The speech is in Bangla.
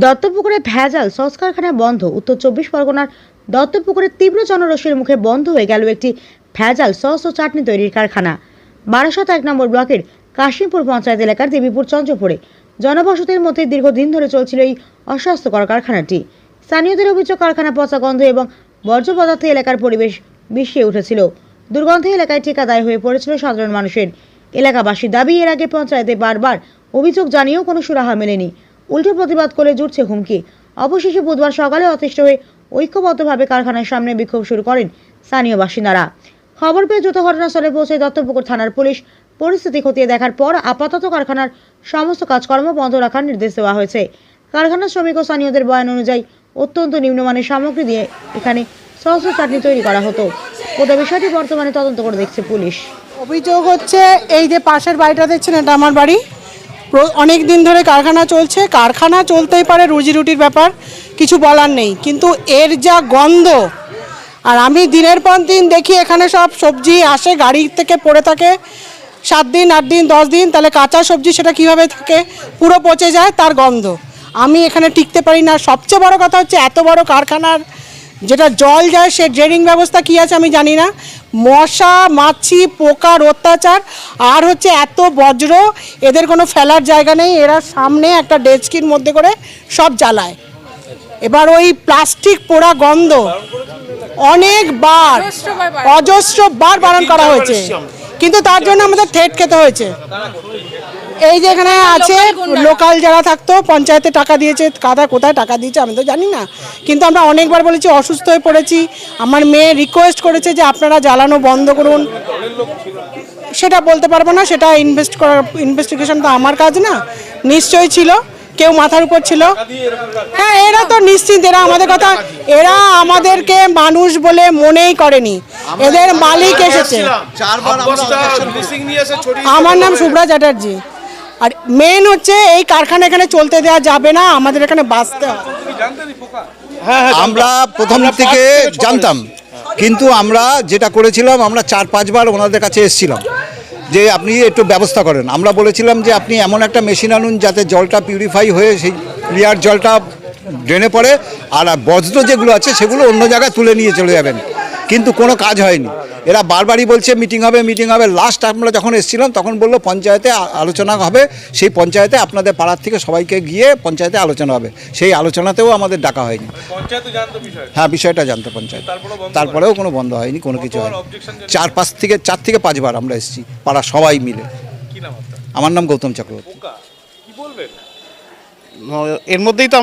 দত্তপুকুরে ভেজাল সস কারখানা বন্ধ। উত্তর 24 পরগনার দত্তপুকুরে তীব্র জনরোষের মুখে বন্ধ হয়ে গেল একটি ভেজাল সস ও চাটনি তৈরির কারখানা। বারাসত 1 নম্বর ব্লকের কাশিমপুর পঞ্চায়েত এলাকার দেবীপুর চন্দ্রপুরে জনবসতির মধ্যে দীর্ঘদিন ধরে চলছিল এই অস্বাস্থ্যকর কারখানাটি। স্থানীয়দের অভিযোগ, কারখানা পচা গন্ধ এবং বর্জ্য পদার্থে এলাকার পরিবেশ বিষিয়ে উঠেছিল। দুর্গন্ধে এলাকায় ঠিকাদায় হয়ে পড়েছিল সাধারণ মানুষের। এলাকাবাসীর দাবি, এর আগে পঞ্চায়েতে বারবার অভিযোগ জানিয়েও কোনো সুরাহা মেলেনি। উল্টো প্রতিবাদ করে জুটছে হুমকি। অবশেষে বুধবার সকালে অতিষ্ঠ হয়ে ঐক্যবদ্ধভাবে কারখানার সামনে বিক্ষোভ শুরু করেন স্থানীয় বাসিন্দারা। খবর পেয়ে দ্রুত ঘটনাস্থলে পৌঁছে দত্তপুকুর থানার পুলিশ পরিস্থিতি খতিয়ে দেখার পর আপাতত কারখানার সমস্ত কাজকর্ম বন্ধ রাখার নির্দেশ দেওয়া হয়েছে। কারখানার শ্রমিক ও স্থানীয়দের বয়ান অনুযায়ী অত্যন্ত নিম্নমানের সামগ্রী দিয়ে এখানে সস ও চাটনি তৈরি করা হতো। গোটা বিষয়টি বর্তমানে তদন্ত করে দেখছে পুলিশ। অভিযোগ হচ্ছে এই যে পাশের বাড়িটা দেখছেন, এটা আমার বাড়ি। অনেক দিন ধরে কারখানা চলছে, কারখানা চলতেই পারে, রুজি রুটির ব্যাপার, কিছু বলার নেই, কিন্তু এর যা গন্ধ, আর আমি দিনের পর দিন দেখি এখানে সব সবজি আসে গাড়ি থেকে পড়ে থাকে 7 দিন 8 দিন 10 দিন, তাহলে কাঁচা সবজি সেটা কিভাবে থাকে, পুরো পচে যায়, তার গন্ধ। আমি এখানে টিকতে পারি না। সবচেয়ে বড় কথা হচ্ছে এত বড় কারখানার যেটা জল যায় সে ড্রেনিং ব্যবস্থা কী আছে আমি জানি না। মশা মাছি পোকার অত্যাচার, আর হচ্ছে এত বজ্র, এদের কোনো ফেলার জায়গা নেই। এরা সামনে একটা ডেস্কির মধ্যে করে সব জ্বালায়। এবার ওই প্লাস্টিক পোড়া গন্ধ অনেকবার অজস্রবার বারণ করা হয়েছে, কিন্তু তার জন্য আমাদের থ্রেট খেতে হয়েছে। এই যে এখানে আছে লোকাল যারা থাকতো, পঞ্চায়েতে টাকা দিয়েছে, কোথায় টাকা দিয়েছে আমি তো জানি না, কিন্তু আমরা অনেকবার বলেছি, অসুস্থ হয়ে পড়েছি। আমার মেয়ে রিকোয়েস্ট করেছে যে আপনারা জ্বালানো বন্ধ করুন। সেটা বলতে পারবো না, সেটা ইনভেস্টিগেশন তো আমার কাজ না। নিশ্চয়ই ছিল, কেউ মাথার উপর ছিল। হ্যাঁ, এরা তো নিশ্চিত, এরা আমাদের কথা, এরা আমাদেরকে মানুষ বলে মনেই করেনি। এদের মালিক এসেছে। আমার নাম শুভ্রা চ্যাটার্জি। আর মেন হচ্ছে এই কারখানা এখানে চলতে দেওয়া যাবে না, আমাদের এখানে বাঁচতে হবে। আমরা প্রথম থেকে জানতাম, কিন্তু আমরা যেটা করেছিলাম, আমরা 4-5 বার ওনাদের কাছে এসেছিলাম যে আপনি একটু ব্যবস্থা করেন। আমরা বলেছিলাম যে আপনি এমন একটা মেশিন আনুন যাতে জলটা পিউরিফাই হয়ে সেই ক্লিয়ার জলটা ড্রেনে পড়ে, আর বজ্র যেগুলো আছে সেগুলো অন্য জায়গায় তুলে নিয়ে চলে যাবেন, কিন্তু কোনো কাজ হয়নি। এরা বারবারই বলছে মিটিং হবে মিটিং হবে। লাস্ট আমরা যখন এসেছিলাম তখন বললো পঞ্চায়েতে আলোচনা হবে, সেই পঞ্চায়েতে আপনাদের পাড়ার থেকে সবাইকে গিয়ে পঞ্চায়েতে আলোচনা হবে। সেই আলোচনাতেও আমাদের ডাকা হয়নি। হ্যাঁ, বিষয়টা জানতো পঞ্চায়েত, তারপরেও কোনো বন্ধ হয়নি, কোনো কিছু হয়নি। 4 থেকে 5 বার আমরা এসেছি, পাড়া সবাই মিলে। আমার নাম গৌতম চক্রবর্তী। এর মধ্যেই তো